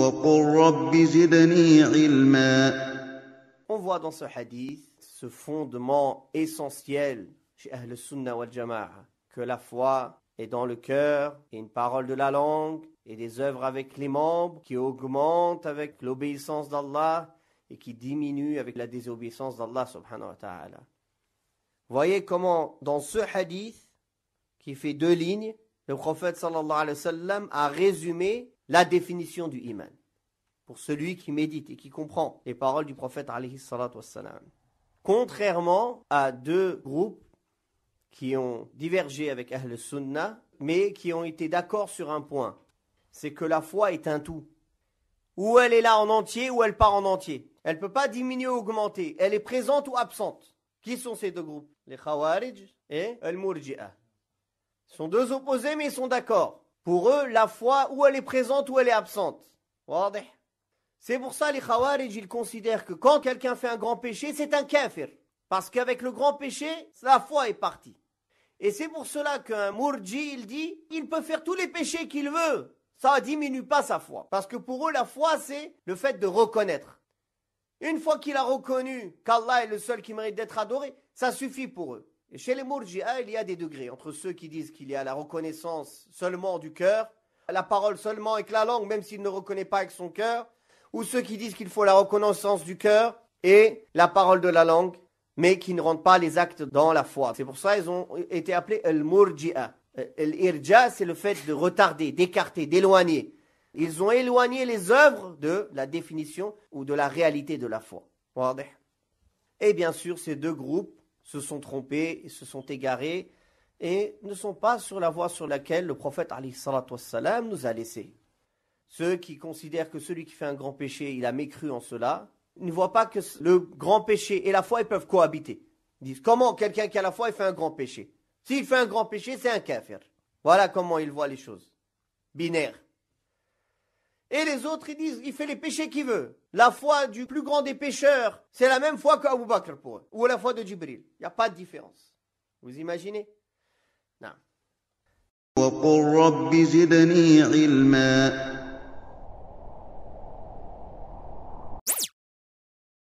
وقل رب زدني علما. On voit dans ce hadith ce fondement essentiel chez Ahl Sunnah wal Jama'a, que la foi est dans le cœur, et une parole de la langue, et des œuvres avec les membres qui augmentent avec l'obéissance d'Allah et qui diminuent avec la désobéissance d'Allah subhanahu wa ta'ala. Voyez comment dans ce hadith qui fait 2 lignes, le prophète sallallahu alayhi wa sallam a résumé la définition du iman pour celui qui médite et qui comprend les paroles du prophète alayhi salatu wassalam. Contrairement à 2 groupes qui ont divergé avec Ahl Sunnah, mais qui ont été d'accord sur un point, c'est que la foi est un tout. Ou elle est là en entier, ou elle part en entier. Elle ne peut pas diminuer ou augmenter. Elle est présente ou absente. Qui sont ces 2 groupes? Les Khawarij et Al-Murji'ah. Ils sont 2 opposés, mais ils sont d'accord. Pour eux, la foi, ou elle est présente, ou elle est absente. C'est pour ça les Khawarij, ils considèrent que quand quelqu'un fait un grand péché, c'est un kafir. Parce qu'avec le grand péché, la foi est partie. Et c'est pour cela qu'un Murji, il dit, il peut faire tous les péchés qu'il veut. Ça ne diminue pas sa foi. Parce que pour eux, la foi, c'est le fait de reconnaître. Une fois qu'il a reconnu qu'Allah est le seul qui mérite d'être adoré, ça suffit pour eux. Et chez les Murji'a, il y a des degrés. Entre ceux qui disent qu'il y a la reconnaissance seulement du cœur, la parole seulement avec la langue, même s'il ne reconnaît pas avec son cœur, ou ceux qui disent qu'il faut la reconnaissance du cœur et la parole de la langue, mais qui ne rendent pas les actes dans la foi. C'est pour ça qu'ils ont été appelés al-murji'a. Al-irja, c'est le fait de retarder, d'écarter, d'éloigner. Ils ont éloigné les œuvres de la définition ou de la réalité de la foi. Et bien sûr, ces 2 groupes se sont trompés, se sont égarés et ne sont pas sur la voie sur laquelle le prophète alayhi salatu wassalam nous a laissés. Ceux qui considèrent que celui qui fait un grand péché, il a mécru en cela, ne voient pas que le grand péché et la foi, ils peuvent cohabiter. Ils disent, comment quelqu'un qui a la foi, il fait un grand péché? S'il fait un grand péché, c'est un kafir. Voilà comment ils voient les choses. Binaire. Et les autres, ils disent, il fait les péchés qu'il veut. La foi du plus grand des pécheurs, c'est la même foi qu'Abu Bakr pour eux. Ou la foi de Jibril. Il n'y a pas de différence. Vous imaginez? Non. وقل رب زدني علما.